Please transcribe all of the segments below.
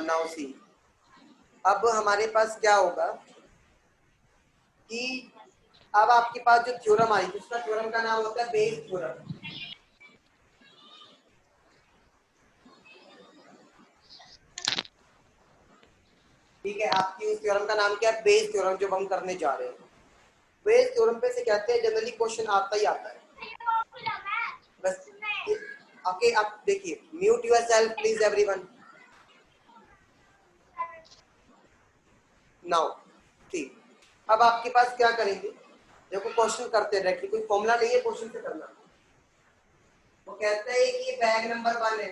Now see, अब हमारे पास क्या होगा कि अब आपके पास जो थ्योरम आई, उसका थ्योरम का नाम होता है बेस थ्योरम। ठीक है, आपकी उस थ्योरम का नाम क्या है? बेस थ्योरम, जो हम करने जा रहे हैं। बेस थ्योरम पे से कहते हैं जनरली क्वेश्चन आता ही आता है बस। ओके, आप देखिए, mute yourself please everyone now. ठीक, अब आपके पास क्या करेंगे, देखो क्वेश्चन करते रहे, कोई फॉर्मूला नहीं है क्वेश्चन से करना। वो कहते हैं कि ये बैग नंबर 1 है,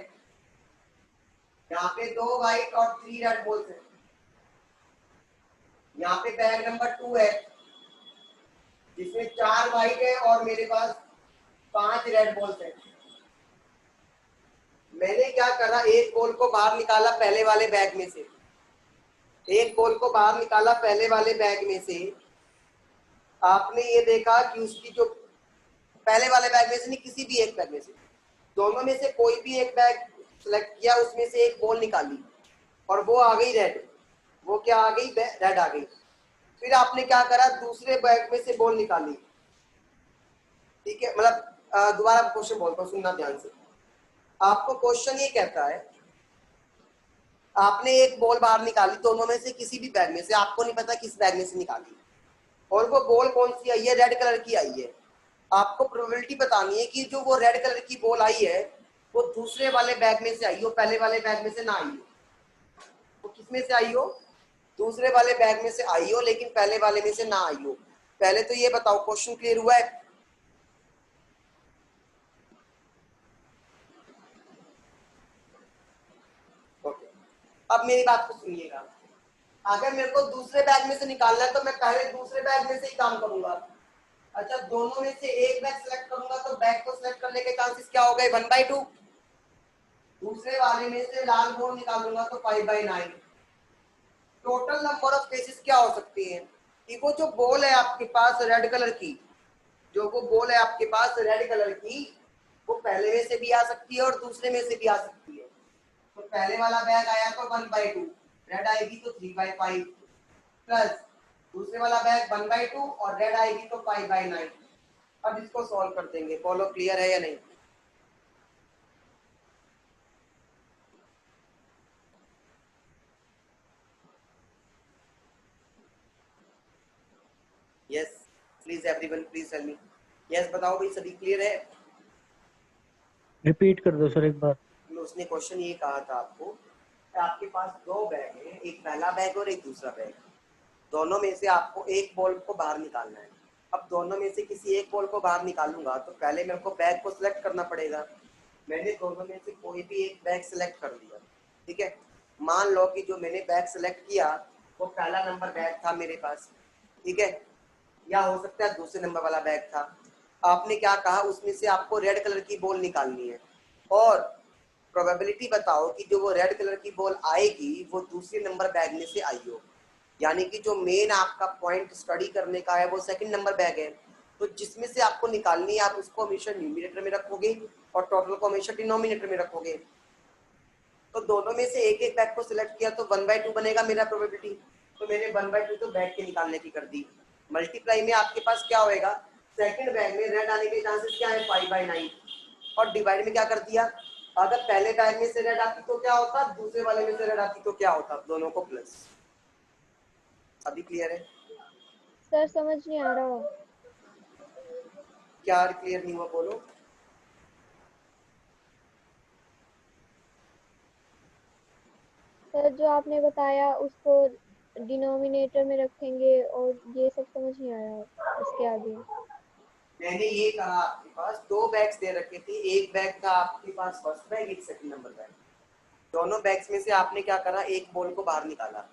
यहाँ पे 2 व्हाइट और 3 रेड बॉल्स हैं। यहाँ पे बैग नंबर 2 है जिसमें 4 व्हाइट है और मेरे पास 5 रेड बॉल्स हैं। मैंने क्या करा, एक बॉल को बाहर निकाला पहले वाले बैग में से, एक बॉल को बाहर निकाला पहले वाले बैग में से। आपने ये देखा कि उसकी जो पहले वाले बैग में से नहीं, किसी भी एक बैग में से, दोनों में से कोई भी एक बैग सेलेक्ट किया, उसमें से एक बॉल निकाली और वो आ गई रेड। वो क्या आ गई? रेड आ गई। फिर आपने क्या करा, दूसरे बैग में से बॉल निकाली। ठीक है, मतलब दोबारा क्वेश्चन बोलता हूँ, सुनना ध्यान से। आपको क्वेश्चन ये कहता है, आपने एक बॉल बाहर निकाली दोनों में से किसी भी बैग में से, आपको नहीं पता किस बैग में से निकाली, और वो बॉल कौन सी आई है? रेड कलर की आई है। आपको प्रोबेबिलिटी बतानी है कि जो वो रेड कलर की बॉल आई है वो दूसरे वाले बैग में से आई हो, पहले वाले बैग में से ना आई हो। वो किस में से आई हो? दूसरे वाले बैग में से आई हो, लेकिन पहले वाले में से ना आई हो। पहले तो ये बताओ, क्वेश्चन क्लियर हुआ है? ओके, अब मेरी बात को सुनिएगा। अगर मेरे को दूसरे बैग में से निकालना है तो मैं पहले दूसरे बैग में से ही काम करूंगा। अच्छा, दोनों में से एक बैग सेलेक्ट करूंगा तो बैग को सेलेक्ट करने के चांसेस क्या हो गए? 1/2। दूसरे वाले में से लाल बॉल निकालूंगा तो 5/9। टोटल नंबर ऑफ केसेस क्या हो सकती हैं कि वो जो बॉल है आपके पास रेड कलर की, जो वो बॉल है आपके पास रेड कलर की, वो पहले में से भी आ सकती है और दूसरे में से भी आ सकती है। तो पहले वाला बैग आया तो 1/2, रेड आएगी तो 3/5, प्लस दूसरे वाला बैग 1/2 और रेड आएगी तो 5/9। अब इसको सॉल्व कर देंगे। फॉलो क्लियर है या नहीं? Yes please everyone please tell me. Yes बताओ भाई, सभी क्लियर है? रिपीट कर दो सर एक बार। उसने क्वेश्चन ये कहा था आपको, आपके पास 2 बैग हैं, एक पहला बैग और एक दूसरा बैग। दोनों में से आपको एक बॉल को बाहर निकालना है। अब दोनों में से किसी एक बॉल को बाहर निकालूंगा तो पहले मेरे को बैग को सिलेक्ट करना पड़ेगा। मैंने दोनों में से कोई भी एक बैग सिलेक्ट कर लिया। ठीक है, मान लो कि जो मैंने बैग सिलेक्ट किया वो पहला नंबर बैग था मेरे पास। ठीक है, या हो सकता है दूसरे नंबर वाला बैग था। आपने क्या कहा, उसमें से आपको रेड कलर की बॉल निकालनी है और प्रोबेबिलिटी बताओ कि जो वो रेड कलर की बॉल आएगी वो दूसरे नंबर बैग में से आई हो। यानी कि जो मेन आपका पॉइंट स्टडी करने का है वो सेकंड नंबर बैग है। तो जिसमें से आपको निकालनी है आप उसको हमेशा न्यूमरेटर में रखोगे और टोटल को हमेशा डिनोमिनेटर में रखोगे। तो दोनों में से एक एक बैग को सिलेक्ट किया तो 1/2 बनेगा मेरा प्रोबेबिलिटी। तो मैंने 1/2 तो बैग के निकालने की कर दी। मल्टीप्लाई में आपके पास क्या होएगा, सेकंड बैग में रेड आने के चांसेस क्या है? 5/9। और डिवाइड में क्या कर दिया, अगर पहले बैग में से रेड आती तो क्या होता, दूसरे वाले में से रेड आती तो क्या होता, दोनों को प्लस। अभी क्लियर है? सर समझ नहीं आ रहा। क्या क्लियर नहीं हुआ? बोलो। सर जो आपने बताया उसको डिनोमिनेटर में रखेंगे और ये सब समझ नहीं आया इसके आगे। मैंने ये कहा आपके पास 2 बैग्स दे रखे थे, एक बैग था आपके पास फर्स्ट बैग, एक सेकंड नंबर बैग। दोनों बैग्स में से आपने क्या करा, एक बॉल को बाहर निकाला।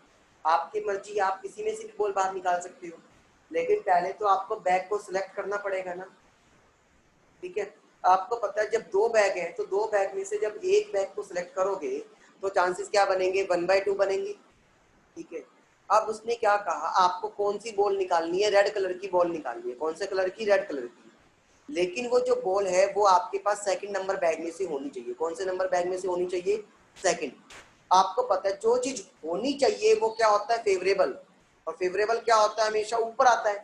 आपकी मर्जी, आप किसी में से भी बॉल बाहर निकाल सकते हो, लेकिन पहले तो आपको बैग को सिलेक्ट करना पड़ेगा ना। ठीक है, आपको पता है जब 2 बैग हैं तो 2 बैग में से जब एक बैग को सिलेक्ट करोगे तो चांसेस क्या बनेंगे? 1/2 बनेंगे। ठीक है, अब उसने क्या कहा, आपको कौन सी बॉल निकालनी है? रेड कलर की बॉल निकालनी है। कौन से कलर की? रेड कलर की। लेकिन वो जो बॉल है वो आपके पास सेकंड नंबर बैग में से होनी चाहिए। कौन से नंबर बैग में से होनी चाहिए? सेकंड। आपको पता है जो चीज होनी चाहिए वो क्या होता है, फेवरेबल, और फेवरेबल क्या होता है, हमेशा ऊपर आता है।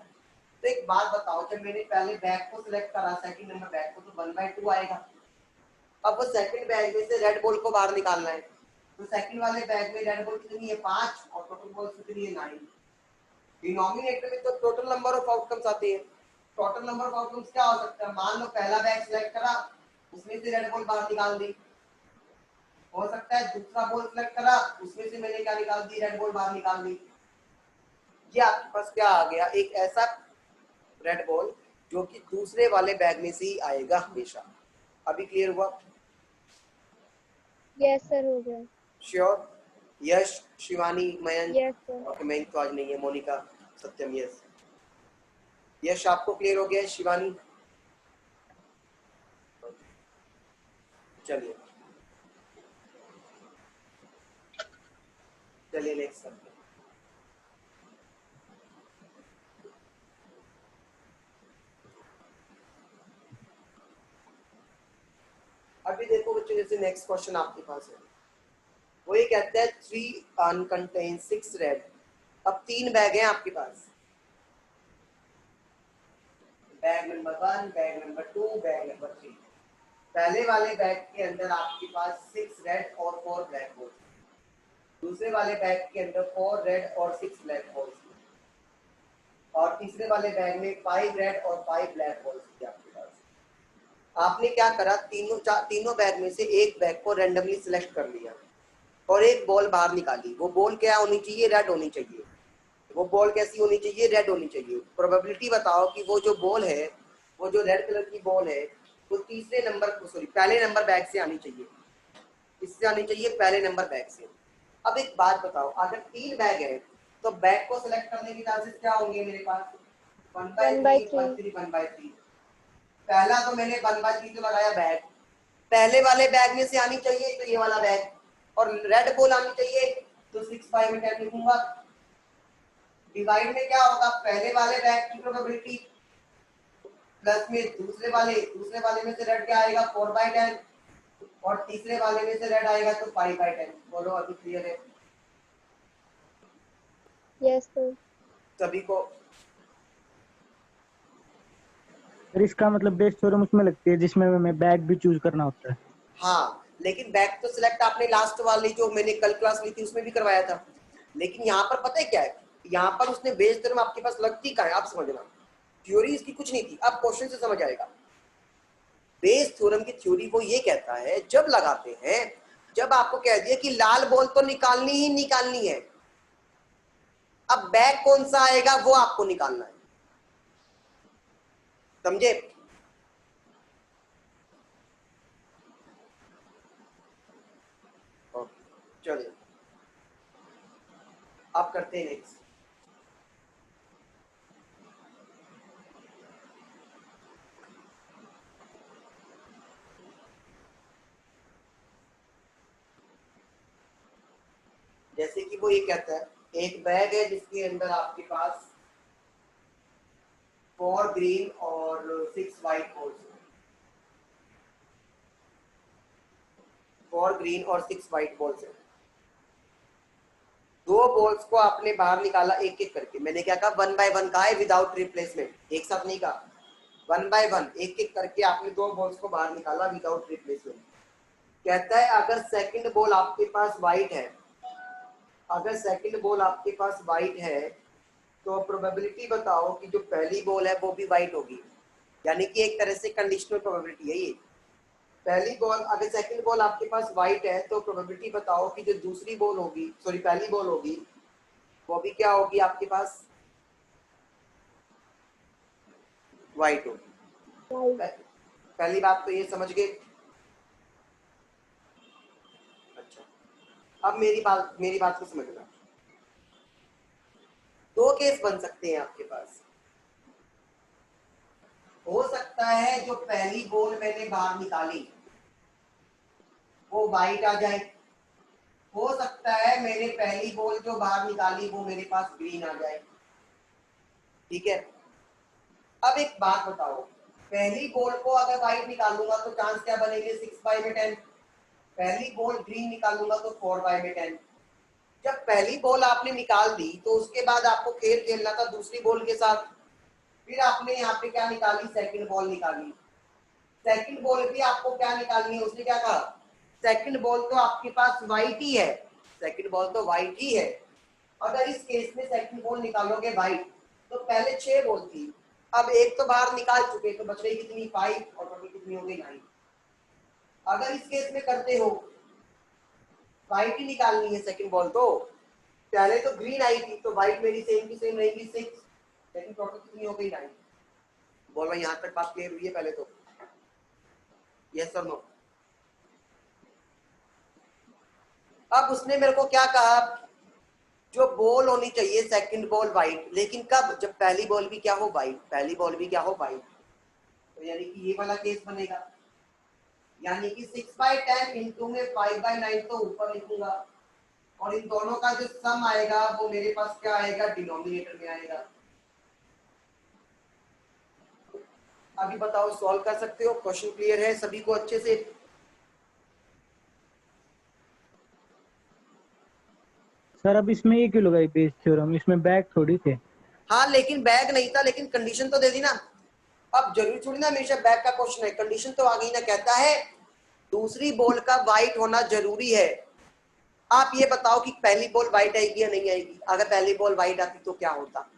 तो एक बात बताओ, जब मैंने पहले बैग को सिलेक्ट करा, सेकंड नंबर बैग को, तो 1/2 आएगा। अब वो सेकंड बैग में से रेड बॉल को बाहर निकालना है, तो सेकंड वाले बैग में रेड बॉल कितनी है, 5, और टोटल बॉल कितनी है, 9। डिनोमिनेटर में तो टोटल नंबर ऑफ आउटकम्स आते हैं। टोटल नंबर ऑफ आउटकम्स क्या हो सकता है, मान लो पहला बैग सिलेक्ट करा, उसमें से रेड बॉल बाहर निकाल दी। हो सकता है दूसरा बॉल सिलेक्ट करा, उसमें से मैंने क्या निकाल दी, रेड बॉल बाहर निकाल दी। ये आपके पास क्या आ गया, एक ऐसा रेड बॉल जो कि दूसरे वाले बैग में से ही आएगा हमेशा। अभी क्लियर हुआ? यस सर, हो गया। Sure? Yash, Shivani, Mayank? Yes sir. Okay, Mayank तो आज नहीं है, मोनिका, सत्यम, यस। यश आपको क्लियर हो गया है, शिवानी? चलिए चलिए नेक्स्ट करते हैं। अभी देखो बच्चों, जैसे नेक्स्ट क्वेश्चन आपके पास है, वो ये कहता है 3 अनकंटेन्ड 6 रेड। अब 3 बैग हैं आपके पास, bag number 1, bag number 2, bag number 3। पहले वाले बैग के अंदर आपके पास 6 रेड और 4 ब्लैक होल्स, दूसरे वाले बैग के अंदर 4 रेड और 6 ब्लैक होल्स, और तीसरे वाले बैग में 5 रेड और 5 ब्लैक होल्स थे आपके पास। आपने क्या करा, तीनों बैग में से एक बैग को रैंडमली सिलेक्ट कर लिया और एक बॉल बाहर निकाली। वो बॉल क्या होनी चाहिए, रेड होनी चाहिए। वो बॉल कैसी होनी चाहिए, रेड होनी चाहिए। प्रोबेबिलिटी बताओ कि वो जो बॉल है, वो जो रेड कलर की बॉल है, वो तीसरे नंबर, सॉरी पहले नंबर बैग से आनी चाहिए। इससे आनी चाहिए पहले नंबर बैग से। अब एक बात बताओ, अगर 3 बैग है तो बैग को सिलेक्ट करने के चांसेस क्या होंगे मेरे पास, 1/3, 1/3। 1/3, 1/3। पहला तो मैंने 1/3 तो लगाया बैग, पहले वाले बैग में से आनी चाहिए तो ये वाला बैग, और रेड बॉल आनी चाहिए तो 6/10 लिखूंगा। डिवाइड में क्या होगा, पहले वाले बैग की प्रोबेबिलिटी प्लस में दूसरे वाले में से रेड क्या आएगा, 4/10, और तीसरे वाले में से रेड आएगा तो 5/10। बोलो अभी क्लियर है यस सर। सभी को? फिर इसका मतलब बेस थ्योरम उसमें लगती है जिसमें हमें बैग भी चूज करना होता है। हाँ, लेकिन बैग तो सिलेक्ट आपने लास्ट वाली जो मैंने कल क्लास ली थी उसमें भी करवाया था। लेकिन यहाँ पर पता है क्या है, यहाँ पर उसने बेस थ्योरम आपके पास लगती कहाँ है, आप समझना। थ्योरी इसकी कुछ नहीं थी, अब क्वेश्चन से समझ आएगा। बेस थ्योरम की थ्योरी वो ये कहता है, जब लगाते हैं, जब आपको कह दिया कि लाल बॉल तो निकालनी ही निकालनी है, अब बैग कौन सा आएगा वो आपको निकालना है, समझे? चलिए आप करते हैं नेक्स्ट। जैसे कि वो ये कहता है, एक बैग है जिसके अंदर आपके पास 4 ग्रीन और 6 व्हाइट बॉल्स, 4 ग्रीन और 6 व्हाइट बॉल्स है। 2 बॉल्स को आपने बाहर निकाला एक एक करके। मैंने क्या कहा, 1 बाय 1 कहा है, विदाउट रिप्लेसमेंट, एक साथ नहीं कहा। 1 बाय 1 एक एक करके आपने 2 बॉल्स को बाहर निकाला विदाउट रिप्लेसमेंट। कहता है अगर सेकंड बॉल आपके पास व्हाइट है, अगर सेकंड बॉल आपके पास व्हाइट है तो प्रोबेबिलिटी बताओ कि जो पहली बॉल है वो भी व्हाइट होगी। यानी कि एक तरह से कंडीशनल प्रोबेबिलिटी है ये। पहली बॉल, अगर सेकंड बॉल आपके पास व्हाइट है तो प्रोबेबिलिटी बताओ कि जो दूसरी बॉल होगी, सॉरी पहली बॉल होगी, वो भी क्या होगी आपके पास, व्हाइट होगी। राइट। पहली बात तो ये समझ गए। अच्छा, अब मेरी बात को समझना। 2 केस बन सकते हैं आपके पास। हो सकता है जो पहली बॉल मैंने बाहर निकाली वो व्हाइट आ जाए, हो सकता है मैंने पहली बॉल जो बाहर निकाली वो मेरे पास ग्रीन आ जाए, ठीक है? अब एक बात बताओ, पहली बॉल को अगर व्हाइट निकालूंगा तो चांस क्या बनेंगे, 6/10। पहली बॉल ग्रीन निकालूंगा तो 4/10। जब पहली बॉल आपने निकाल दी तो उसके बाद आपको खेल खेलना था दूसरी बॉल के साथ। फिर आपने यहाँ पे क्या निकाली, सेकंड बॉल निकाली। सेकंड बॉल भी आपको क्या निकालनी है, उसने क्या कहा, सेकंड बॉल तो आपके पास वाइट ही है, सेकंड बॉल तो वाइट ही है। अगर इस केस में सेकंड बॉल निकालोगे वाइट, तो पहले 6 बॉल थी, अब एक तो बाहर निकाल चुके, तो बच रही कितनी, 5, और टोटल कितनी हो गई, 9। अगर इस केस में करते हो, वाइट ही निकालनी है सेकंड बॉल, तो पहले तो ग्रीन आई थी, तो व्हाइट मेरी सेम की सेम रहेगी 6, लेकिन टोटल कितनी हो गई, 9। बोलो यहाँ तक बात क्लियर हुई है पहले तो, यस और नो। अब उसने मेरे को क्या कहा, जो बॉल होनी चाहिए सेकंड बॉल वाइट, लेकिन कब, जब पहली बॉल भी क्या हो, वाइट, पहली बॉल भी क्या हो, वाइट। तो यानी कि ये वाला केस बनेगा, यानी कि 6/10 इंटू में 5/9 तो ऊपर लिखूंगा, और इन दोनों का जो सम आएगा वो मेरे पास क्या आएगा, डिनोमिनेटर में आएगा। अभी बताओ, सॉल्व कर सकते हो, क्वेश्चन क्लियर है सभी को अच्छे से? सर अब इसमें ये क्यों लगाई बेस थ्योरम, इसमें बैक थोड़ी थे। हाँ लेकिन बैग नहीं था, लेकिन कंडीशन तो दे दी ना। अब जरूरी थोड़ी ना हमेशा बैग का क्वेश्चन है, कंडीशन तो आ गई ना, कहता है दूसरी बॉल का वाइट होना जरूरी है। आप ये बताओ कि पहली बॉल वाइट आएगी या नहीं आएगी, अगर पहली बॉल वाइट आती तो क्या होता,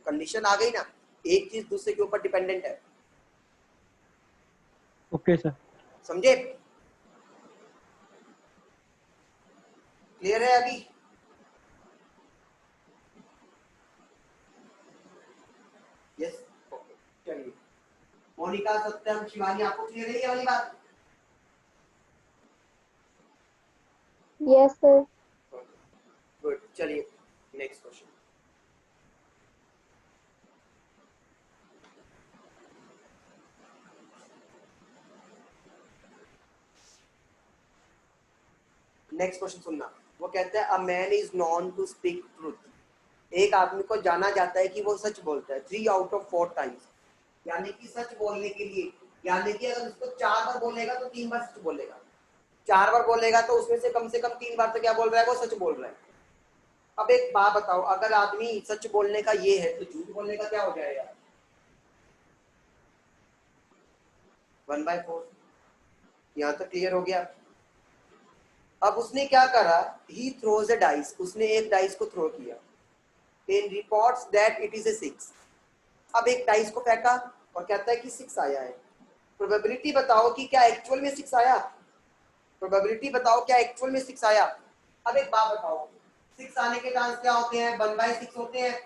कंडीशन आ गई ना, एक चीज दूसरे के ऊपर डिपेंडेंट है। Okay sir. समझे, क्लियर है अभी? यस, ओके, चलिए। मोनिका, सत्यम, शिवानी, आपको क्लियर है ये वाली बात? Yes sir. गुड, चलिए नेक्स्ट क्वेश्चन। नेक्स्ट क्वेश्चन सुनना, वो कहता है a man is known to speak truth. एक आदमी को जाना जाता है कि वो सच बोलता है 3 आउट ऑफ 4 टाइम्स, यानी कि सच बोलने के लिए, यानी कि अगर उसको 4 बार बोलेगा तो 3 बार सच बोलेगा, 4 बार बोलेगा तो उसमें से कम 3 बार तो क्या बोल रहा है, वो सच बोल रहा है। अब एक बात बताओ, अगर आदमी सच बोलने का ये है तो झूठ बोलने का क्या हो जाएगा, 1/4। यहाँ तक क्लियर हो गया? अब उसने क्या करा, ही थ्रोज अ डाइस, उसने एक डाइस को थ्रो किया, in reports that it is a 6। अब एक डाइस को फेंका और कहता है कि 6 आया है। प्रोबेबिलिटी बताओ कि क्या एक्चुअल में 6 आया, प्रोबेबिलिटी बताओ क्या एक्चुअल में 6 आया। अब एक बात बताओ, 6 आने के चांस क्या होते हैं, 1/6 होते हैं,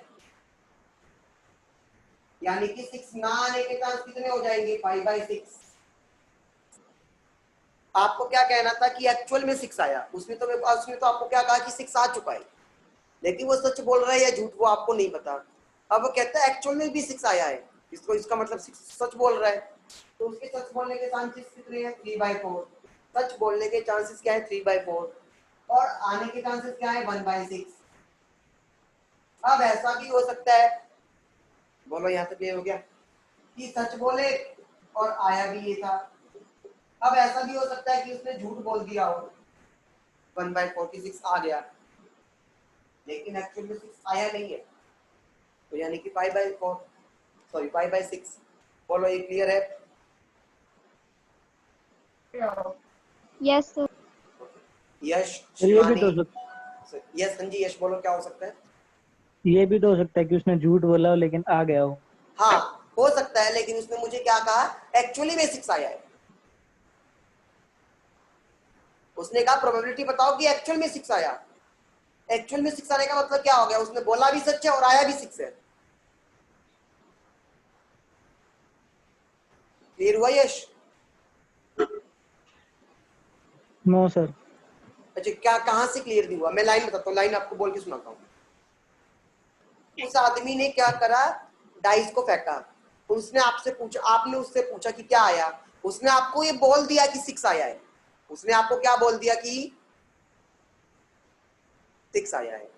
यानी कि 6 ना आने के चांस कितने हो जाएंगे, 5/6। आपको क्या कहना था कि एक्चुअल में 6 आया, उसने तो आपको क्या कहा कि 6 आ चुका है, लेकिन वो सच बोल रहा है या झूठ वो आपको नहीं पता। अब वो कहता है एक्चुअल में भी 6 आया है, इसका मतलब 6 सच बोल रहा है, तो उसके सच बोलने के चांसेस कितने हैं, 3/4। सच बोलने के चांसेस क्या है, 3/4, और आने के चांसेस क्या है, 1/6। अब ऐसा भी हो सकता है, बोलो यहाँ तक ये हो गया, कि सच बोले और आया भी ये था। अब ऐसा भी हो सकता है कि उसने झूठ बोल दिया हो, 1/46 आ गया, लेकिन एक्चुअल में 6 आया नहीं है, तो यानी कि 5/4, सॉरी 5/6। बोलो ये क्लियर है? Yes sir. यश, सर ये भी शिवानी, तो हो यस हाँ जी, यश बोलो क्या हो सकता है? ये भी तो हो सकता है कि उसने झूठ बोला हो लेकिन आ गया हो। हाँ हो सकता है, लेकिन उसने मुझे क्या कहा, एक्चुअली में 6 आया है। उसने कहा प्रोबेबिलिटी बताओ कि एक्चुअल में 6 आया। एक्चुअल में 6 आने का मतलब क्या हो गया, उसने बोला भी सच है और आया भी 6 है। क्लियर हुआ यश? No sir. अच्छा, क्या कहां से क्लियर नहीं हुआ, मैं लाइन बताता हूँ, लाइन आपको बोल के सुनाता हूँ। उस आदमी ने क्या करा, डाइस को फेंका, उसने आपसे पूछा, आपने उससे पूछा कि क्या आया, उसने आपको ये बोल दिया कि 6 आया है, उसने आपको क्या बोल दिया कि 6 आया है।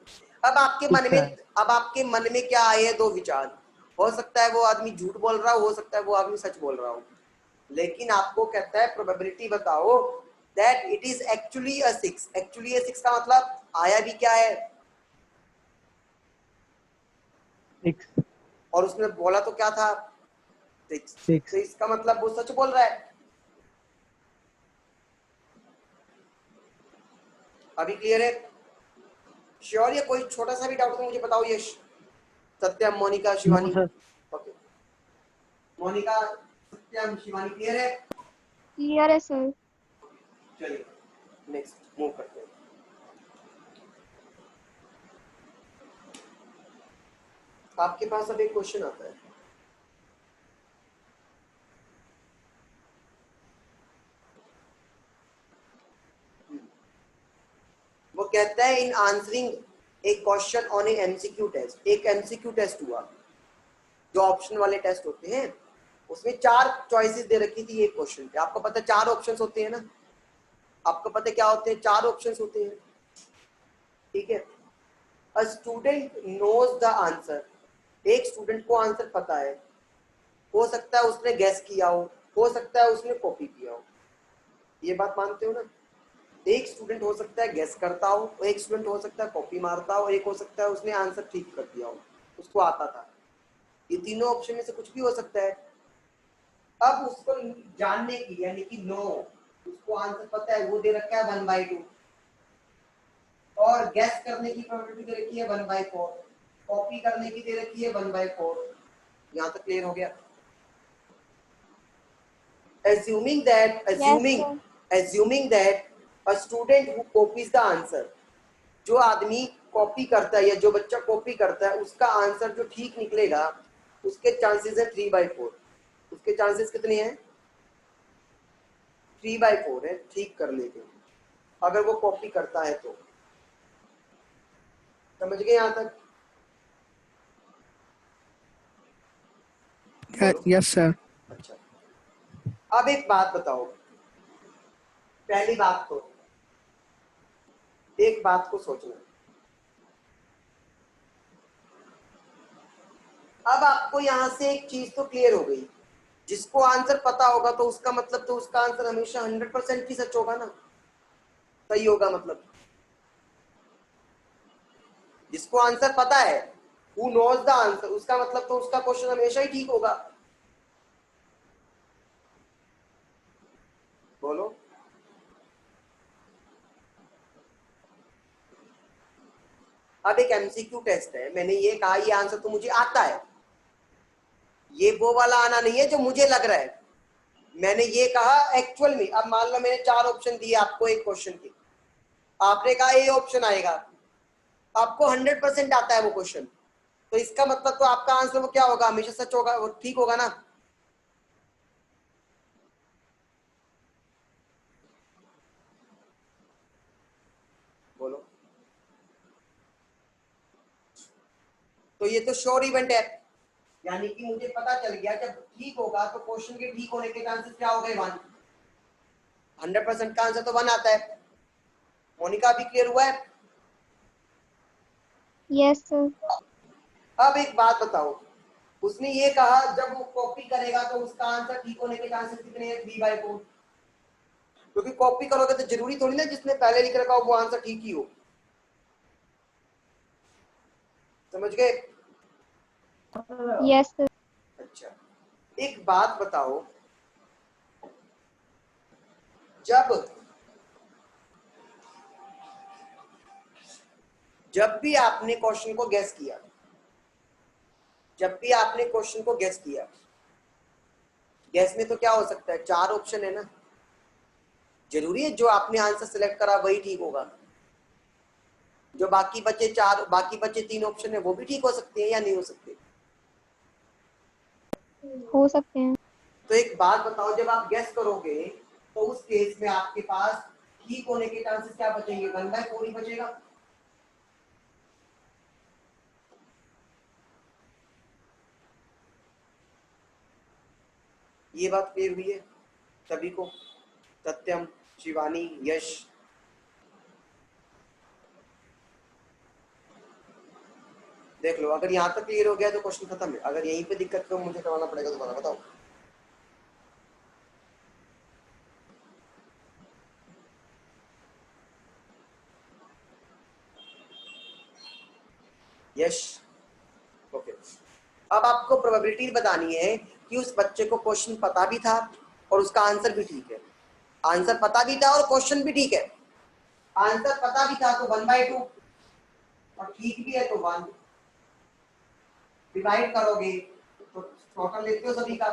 अब आपके मन में क्या आए हैं, 2 विचार, हो सकता है वो आदमी झूठ बोल रहा हो सकता है वो आदमी सच बोल रहा हो, लेकिन आपको कहता है प्रोबेबिलिटी बताओ that it is actually a 6. Actually a 6 का मतलब आया भी क्या है 6 और उसने बोला तो क्या था 6. 6 तो इसका मतलब वो सच बोल रहा है. अभी क्लियर है? श्योर? या कोई छोटा सा भी डाउट तो मुझे बताओ. Yash, Satyam, Monika, no Shivani. Sir okay, Monika, Satyam, Shivani clear है? क्लियर है सर। चलिए नेक्स्ट मूव करते हैं. आपके पास अब एक क्वेश्चन आता है. वो कहता है इन आंसरिंग एक question on a MCQ test. एक एमसीक्यू टेस्ट हुआ जो ऑप्शन वाले टेस्ट होते हैं. उसमें 4 चॉइसेस दे रखी थी एक क्वेश्चन पे. आपको पता है 4 ऑप्शंस होते हैं ना. आपको पता है क्या होते हैं? 4 ऑप्शंस होते हैं. ठीक है. A student knows the answer. एक स्टूडेंट को आंसर पता है. हो सकता है उसने गैस किया हो सकता है उसने कॉपी किया हो. ये बात मानते हो ना? एक स्टूडेंट हो सकता है गैस करता हो, एक स्टूडेंट हो सकता है कॉपी मारता हो, एक हो सकता है उसने आंसर ठीक कर दिया हो, उसको आता था. ये तीनों ऑप्शन में से कुछ भी हो सकता है. अब उसको जानने की यानी कि नो, उसको आंसर पता है, वो दे रखा है 1/2 और गैस करने की प्रोबेबिलिटी दे रखी है 1/4, कॉपी करने की दे रखी है 1/4. यहाँ तक क्लियर हो गया? assuming that yes assuming sir. assuming that a student who copies the answer, जो आदमी कॉपी करता है या जो बच्चा कॉपी करता है उसका आंसर जो ठीक निकलेगा उसके चांसेस है 3/4. उसके चांसेस कितने हैं? 3/4 है ठीक करने के, अगर वो कॉपी करता है तो. समझ गए यहाँ तक? Yes sir. अच्छा, अब एक बात बताओ. पहली बात तो एक बात को सोचना. अब आपको यहां से एक चीज तो क्लियर हो गई, जिसको आंसर पता होगा तो उसका मतलब तो उसका आंसर हमेशा 100% ही सच होगा ना, सही होगा. मतलब जिसको आंसर पता है, who knows the answer, उसका मतलब तो उसका क्वेश्चन हमेशा ही ठीक होगा. बोलो. अब एक एमसीक्यू टेस्ट है. मैंने ये कहा ये आंसर तो मुझे आता है, ये वो वाला आना नहीं है जो मुझे लग रहा है. मैंने ये कहा एक्चुअल में. अब मान लो मैंने 4 ऑप्शन दिए आपको एक क्वेश्चन के, आपने कहा ए ऑप्शन आएगा, आपको 100% आता है वो क्वेश्चन, तो इसका मतलब तो आपका आंसर वो क्या होगा? हमेशा सच होगा, वो ठीक होगा ना. बोलो. तो ये तो श्योर इवेंट है, यानी कि मुझे पता चल गया जब ठीक होगा तो क्वेश्चन के ठीक होने के चांसेस क्या हो गए? 1. 100% का आंसर तो 1 आता है. मोनिका अभी क्लियर हुआ है? Yes sir. अब एक बात बताओ, उसने ये कहा जब वो कॉपी करेगा तो उसका आंसर ठीक होने के चांसेस कितने हैं? 3/4. क्योंकि कॉपी करोगे तो जरूरी थोड़ी ना जिसने पहले लिख रखा हो वो आंसर ठीक ही हो. समझ गए? Yes sir. अच्छा, एक बात बताओ, जब जब भी आपने क्वेश्चन को गेस किया, जब भी आपने क्वेश्चन को गेस किया, गेस में तो क्या हो सकता है? 4 ऑप्शन है ना. जरूरी है जो आपने आंसर सिलेक्ट करा वही ठीक होगा? जो बाकी बचे 3 ऑप्शन है वो भी ठीक हो सकते हैं या नहीं हो सकते? हो सकते हैं। तो एक बात बताओ, जब आप गेस करोगे तो उस केस में आपके पास ठीक होने के चांसेस क्या बचेंगे? 1/4 ही बचेगा. ये बात क्लियर हुई है सभी को? सत्यम, शिवानी, यश. देख लो, अगर यहाँ तक क्लियर हो गया तो क्वेश्चन खत्म है. अगर यहीं पे दिक्कत तो मुझे करवाना पड़ेगा दोबारा. बताओ. यश ओके। अब आपको प्रोबेबिलिटी बतानी है कि उस बच्चे को क्वेश्चन पता भी था और उसका आंसर भी ठीक है। आंसर पता भी था और क्वेश्चन भी ठीक है। आंसर पता भी था तो 1/2 और ठीक भी है तो 1। डिवाइड करोगे तो टोटल लेते हो सभी का।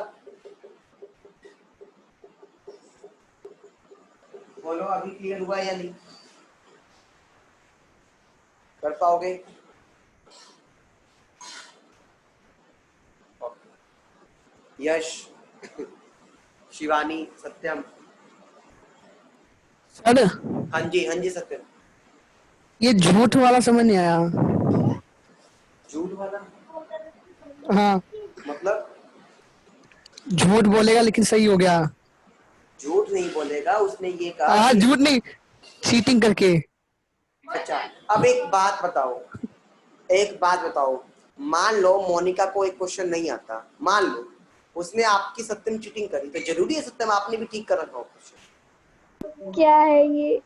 बोलो अभी क्लियर हुआ या नहीं? कर पाओगे? यश, शिवानी, सत्यम। सर हाँ जी सत्यम। ये झूठ वाला समझ नहीं आया। झूठ वाला हाँ, मतलब? झूठ बोलेगा लेकिन सही हो गया। झूठ नहीं बोलेगा, उसने ये कहा हाँ, कि झूठ नहीं, चीटिंग करके। अच्छा। अब एक बात बताओ, मान लो मोनिका को एक क्वेश्चन नहीं आता, मान लो उसने आपकी सत्यम चीटिंग करी, तो जरूरी है सत्यम आपने भी ठीक कर रखा हो क्वेश्चन? क्या है ये?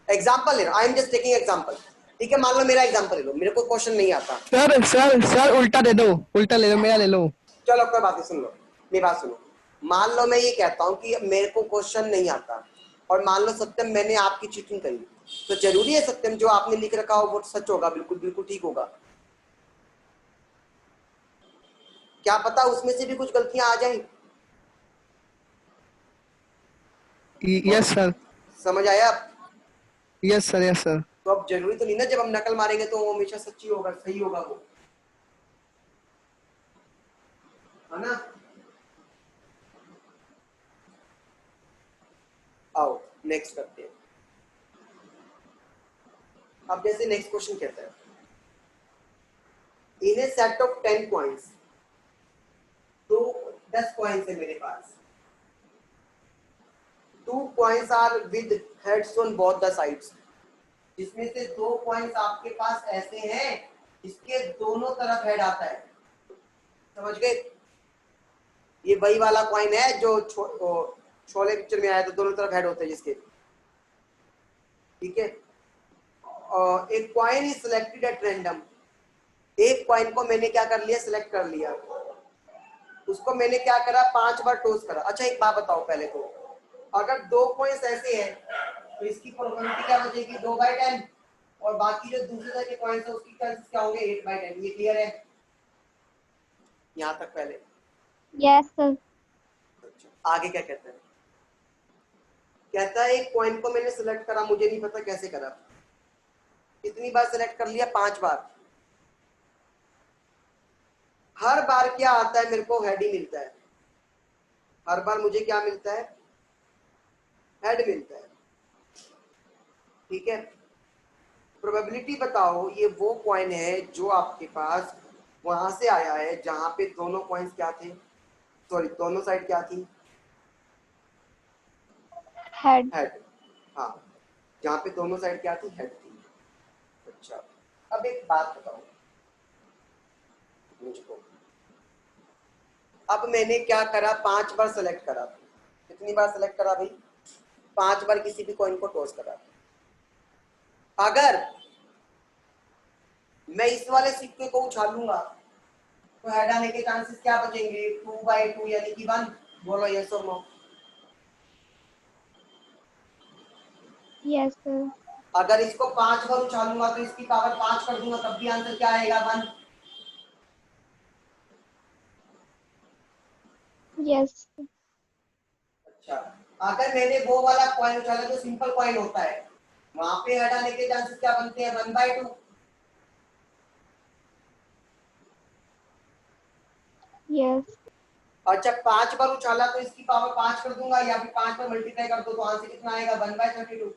एग्जाम्पल ले रहा, I am just taking example. ठीक है, मान लो मेरा एग्जाम्पल ले लो, मेरे को क्वेश्चन नहीं आता। सर उल्टा दे दो, उल्टा ले लो, मेरा ले लो। चलो कोई बात नहीं, सुन लो मेरी बात सुनो। मान लो मैं ये कहता हूँ कि मेरे को क्वेश्चन नहीं आता और मान लो सत्यम मैंने आपकी चीटिंग करी, तो जरूरी है सत्यम जो आपने लिख रखा हो वो सच होगा, बिल्कुल बिल्कुल ठीक होगा? क्या पता उसमें से भी कुछ गलतियां आ जाएं। यस सर, समझ आया? Yes sir, yes sir. तो अब जरूरी तो नहीं ना जब हम नकल मारेंगे तो वो हमेशा सच्ची होगा, सही होगा वो, है ना? आओ नेक्स्ट करते हैं। अब जैसे नेक्स्ट क्वेश्चन कहता है, in a set of 10 coins, तो 10 कॉइंस है मेरे पास, 2 coins are with heads on both the sides, जिसमें से 2 कॉइंस आपके पास ऐसे हैं जिसके दोनों तरफ हेड आता है। समझ गए? ये वही वाला कॉइन है जो शोले पिक्चर में आया था, दोनों तरफ हेड होते हैं जिसके। ठीक है, एक coin is selected at random, एक कॉइन को मैंने क्या कर लिया, सिलेक्ट कर लिया, उसको मैंने क्या करा, 5 बार टॉस करा। अच्छा एक बात बताओ पहले तो, अगर 2 कॉइन्स ऐसे हैं तो इसकी प्रोबेबिलिटी क्या बचेगी, 2/10, और बाकी जो दूसरे तरह के कॉइन्स है उसकी चांसेस क्या होंगे, 8/10। ये क्लियर है यहाँ तक पहले? Yes sir. अच्छा, आगे क्या कहता है? कहता है एक कॉइन को मैंने सिलेक्ट करा, मुझे नहीं पता कैसे करा, कितनी बार सिलेक्ट कर लिया, 5 बार। हर बार क्या आता है, मेरे को हेड ही मिलता है, हर बार मुझे क्या मिलता है, हेड मिलता है। ठीक है, प्रोबेबिलिटी बताओ, ये वो कॉइन है जो आपके पास वहां से आया है जहां पे दोनों कॉइन्स क्या थे, सॉरी दोनों साइड क्या थी, हेड। हेड। हाँ, जहां पे दोनों साइड क्या थी, हेड थी। अच्छा, अब एक बात बताओ मुझको, अब मैंने क्या करा, 5 बार सेलेक्ट करा, कितनी बार सेलेक्ट करा भाई, 5 बार किसी भी कॉइन को टॉस करा। अगर मैं इस वाले सिक्के को उछालूंगा तो हेड आने के चांसेस क्या बचेंगे, 2/2 यानी कि 1। बोलो यस और नो। Yes sir. अगर इसको 5 बार उछालूंगा तो इसकी पावर 5 कर दूंगा, तब भी आंसर क्या आएगा, 1। यस। अच्छा, अगर मैंने वो वाला कॉइन उछाला जो सिंपल कॉइन होता है, वहां पे हेड आने के चांसेस क्या बनते हैं, 1/2। यस। अच्छा, 5 बार उछाला तो इसकी पावर 5 कर दूंगा, या फिर 5 पर मल्टीप्लाई कर दो तो आंसर कितना आएगा, 1/32।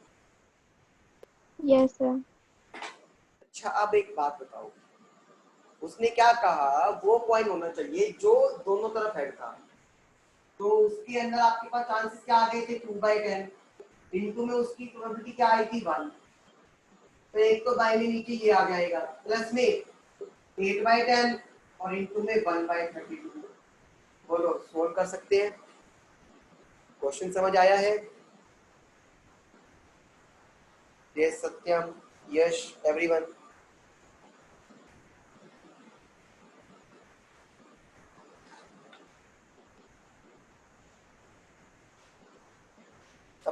Yes sir. अच्छा, अब एक बात बताओ, उसने क्या कहा, वो कॉइन होना चाहिए जो दोनों तरफ हेड था, तो उसके अंदर आपके पास चांसेस क्या आ गए थे, 2/10, इनटू में उसकी प्रोबेबिलिटी क्या आई थी, 1। तो एक तो बाय में नीचे ये आ जाएगा, प्लस में 8/10 और इनटू में 1/32। बोलो सोल्व कर सकते हैं? क्वेश्चन समझ आया है? यस सत्यम, यश, एवरीवन?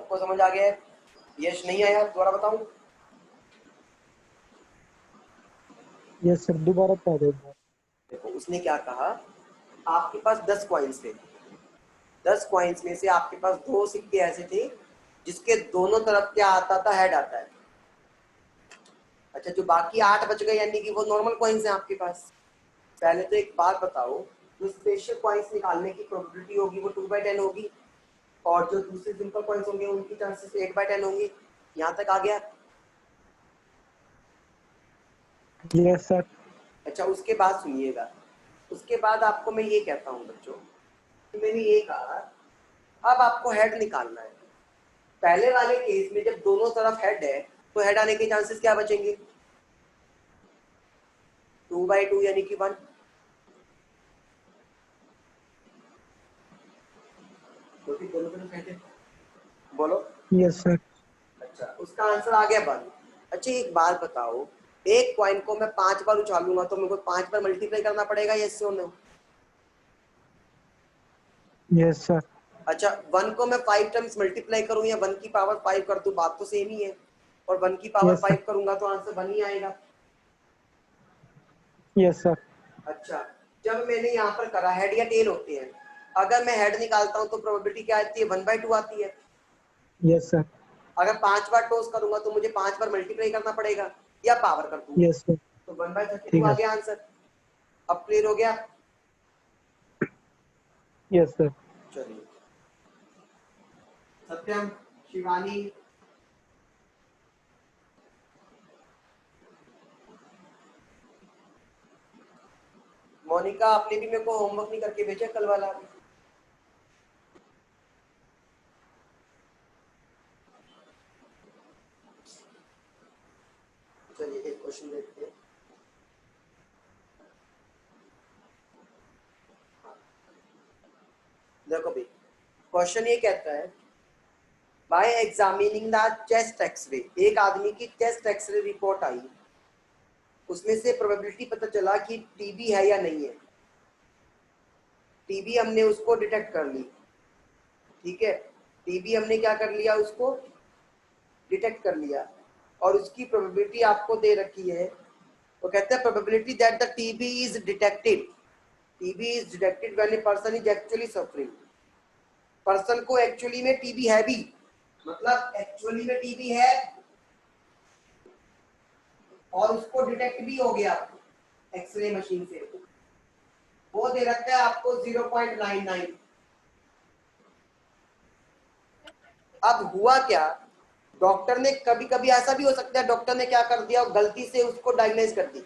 सबको समझ आ गया है? यश नहीं आया? दोबारा बताऊं? यस सर, दोबारा बता दो एक बार। देखो उसने क्या कहा, आपके पास 10 कॉइन्स थे, 10 कॉइन्स में से आपके पास 2 सिक्के ऐसे थे जिसके दोनों तरफ क्या आता था, हेड आता है। अच्छा, जो बाकी 8 बच गए यानी कि वो नॉर्मल कॉइन्स हैं आपके पास। पहले तो एक बात बताओ, जो स्पेशल कॉइन्स निकालने की प्रोबेबिलिटी होगी वो 2/10 होगी, और जो दूसरे सिंपल कॉइन्स होंगे उनकी चांसेस 8/10 होंगे। यहाँ तक आ गया? Yes sir. अच्छा, उसके बाद सुनिएगा, उसके बाद आपको मैं ये कहता हूँ बच्चों कि मैंने ये कहा अब आपको हेड निकालना है। पहले वाले केस में जब दोनों तरफ हेड है तो हेड आने के चांसेस क्या बचेंगे, 2/2 यानी कि 1। क्योंकि दोनों तरफ हेड है। बोलो। Yes sir. अच्छा, उसका आंसर आ गया 1। अच्छा, एक बात बताओ, एक कॉइन को मैं 5 बार उछालूंगा तो मेरे को 5 बार मल्टीप्लाई करना पड़ेगा, यस और नो? Yes sir. अच्छा, 1 को मैं 5 टाइम्स मल्टीप्लाई करूं या 1 की पावर 5 कर दूं, बात तो सेम ही है। और 1 की पावर यस सर। 5 करूंगा तो आंसर 1 ही आएगा। Yes sir. अच्छा, जब मैंने यहाँ पर करा हेड या टेल होते हैं, अगर मैं हेड निकालता हूँ तो प्रोबेबिलिटी क्या आती है, 1/2 आती है। Yes sir. अगर 5 बार टॉस करूंगा तो मुझे 5 बार मल्टीप्लाई करना पड़ेगा या पावर कर दूंगा, यस सर। तो 1/32 ठीक आ है। गया आंसर। अब क्लियर हो गया? Yes sir. चलिए, सत्यम, शिवानी, मोनिका, आपने भी मेरे को होमवर्क नहीं करके भेजा कल वाला? चलिए एक क्वेश्चन देखते हैं। देखो भाई, क्वेश्चन ये कहता है by examining the chest x-ray, एक आदमी की चेस्ट एक्सरे रिपोर्ट आई, उसमें से प्रोबेबिलिटी पता चला कि टीबी है या नहीं है। टीबी हमने उसको डिटेक्ट कर ली, ठीक है, टीबी हमने क्या कर लिया, उसको डिटेक्ट कर लिया, और उसकी प्रोबेबिलिटी आपको दे रखी है। वो कहते हैं probability that the TB is detected, TB is detected when a person is actually suffering. Person को एक्चुअली में टीबी है भी, मतलब एक्चुअली में टीबी है और उसको डिटेक्ट भी हो गया एक्सरे मशीन से, वो दे रखता है आपको 0.99। अब हुआ क्या, डॉक्टर ने, कभी कभी ऐसा भी हो सकता है डॉक्टर ने क्या कर दिया, गलती से उसको डायग्नोज कर दी,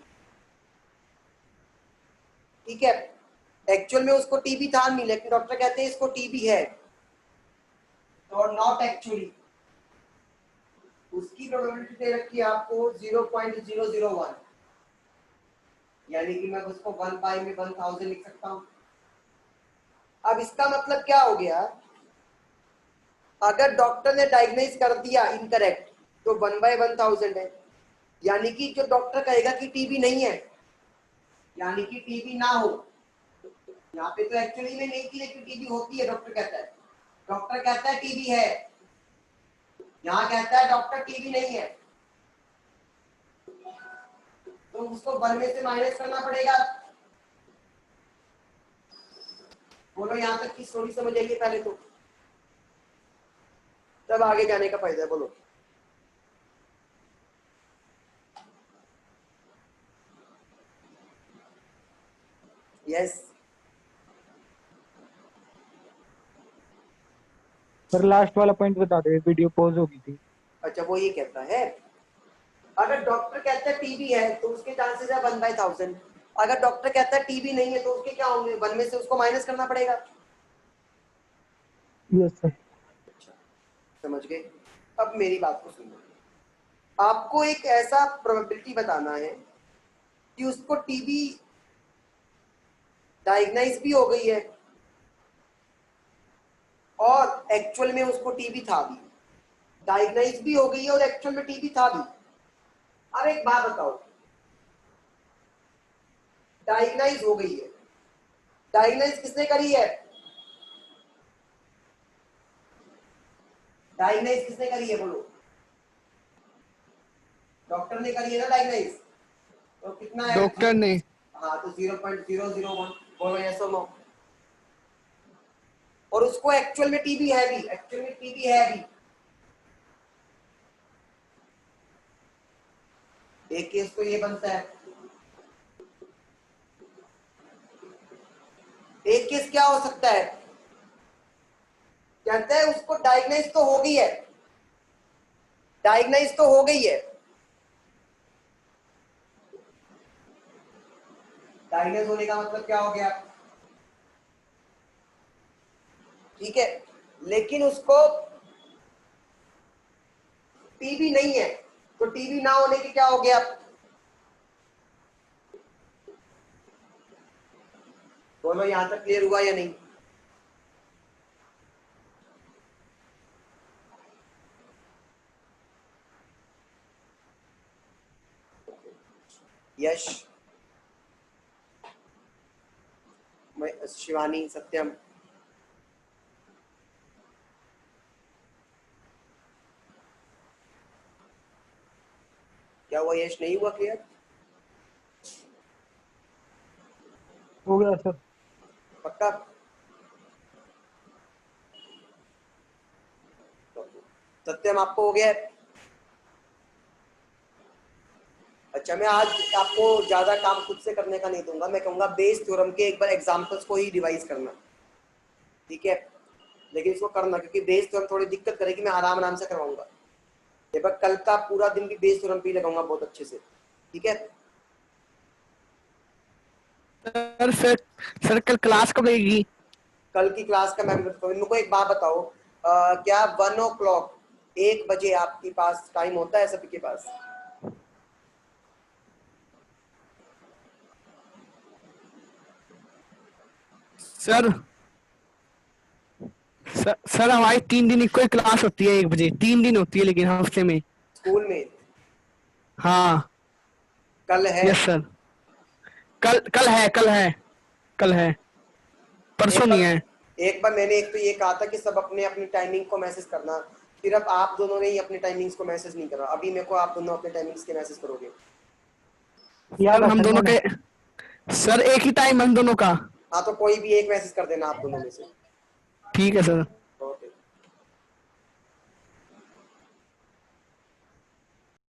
ठीक है, एक्चुअल में उसको टीबी था नहीं लेकिन डॉक्टर कहते हैं इसको टीबी है, और नॉट एक्चुअली। उसकी प्रोबेबिलिटी दे रखी है आपको 0.001, यानी कि मैं उसको 1/1000 लिख सकता हूं। अब इसका मतलब क्या हो गया, अगर डॉक्टर ने डायग्नोज कर दिया इनकरेक्ट तो 1/1000 है, यानी कि जो डॉक्टर कहेगा कि टीबी नहीं है, यानी कि टीबी ना हो, यहाँ पे तो एक्चुअली में नहीं थी लेकिन टीबी होती है, डॉक्टर कहता है, डॉक्टर कहता है टीबी है, यहाँ कहता है डॉक्टर टीबी नहीं है, तो उसको 1 में से माइनस करना पड़ेगा। बोलो, यहाँ तक की स्टोरी समझ आइए पहले तो, तब आगे जाने का फायदा है। बोलो। यस। सर लास्ट वाला पॉइंट बता दो, वीडियो पॉज हो गई थी। अच्छा, वो ये कहता है अगर डॉक्टर कहता है टीबी है तो उसके चांसेस है 1/1000, अगर डॉक्टर कहता है टीबी नहीं है तो उसके क्या होंगे, 1 में से उसको माइनस करना पड़ेगा। Yes sir. अच्छा, समझ गए? अब मेरी बात को सुनो, आपको एक ऐसा प्रोबेबिलिटी बताना है कि उसको टीबी डायग्नाइज भी हो गई है और एक्चुअल में उसको टीबी था भी, डायग्नाइज भी हो गई है और एक्चुअल में टीबी था भी। अब एक बात बताओ, डायग्नाइज हो गई है, डायग्नाइज किसने करी है, डायग्नाइज किसने करी है बोलो? डॉक्टर ने करी है ना डायग्नाइज। तो कितना है? डॉक्टर ने। हाँ तो 0.001 बोलो यस और नो। और उसको एक्चुअल में टीबी है भी, एक्चुअल में टीबी है भी। एक केस तो ये बनता है। एक केस क्या हो सकता है? कहते हैं उसको डायग्नाइज तो हो गई है, डायग्नाइज तो हो गई है, डायग्नाइज होने का मतलब क्या हो गया? ठीक है, लेकिन उसको टीबी नहीं है, तो टीबी ना होने के क्या हो गया? बोलो यहां तक क्लियर हुआ या नहीं? यश, शिवानी, सत्यम, क्या हुआ? यश नहीं हुआ क्लियर? हो गया सर। पक्का? सत्यम आपको हो गया है? अच्छा, मैं आज आपको ज्यादा काम खुद से करने का नहीं दूंगा, मैं कहूंगा बेस थ्योरम के एक बार एग्जांपल्स को ही रिवाइज करना, ठीक है? लेकिन इसको करना, क्योंकि बेस थ्योरम थोड़ी दिक्कत करेगी, मैं आराम आराम से करवाऊंगा। ये बार कल का पूरा दिन भी बेस थ्योरम पे ही लगाऊंगा बहुत अच्छे से, ठीक है? सर कल क्लास कब लगेगी? कल की क्लास का मैं भी बताऊँ। मेरे को एक बात बताओ, क्या 1 o'clock 1 बजे आपके पास टाइम होता है सभी के पास? सर सर हमारी 3 दिन कोई क्लास होती है 1 बजे, 3 दिन होती है लेकिन हफ्ते में। स्कूल में? हाँ। कल है? Yes sir. कल कल है, परसों एक नहीं बार है। एक बार मैंने एक तो ये कहा था कि सब अपने अपनी टाइमिंग को मैसेज करना, सिर्फ आप दोनों ने ही अपने टाइमिंग्स को मैसेज नहीं करा। अभी मेरे को आप दोनों अपने टाइमिंग्स के मैसेज करोगे। याद हम सर दोनों मैंने। के सर एक ही टाइम हम दोनों का। हाँ तो कोई भी एक मैसेज कर देना आप दोनों में से। ठीक है सर।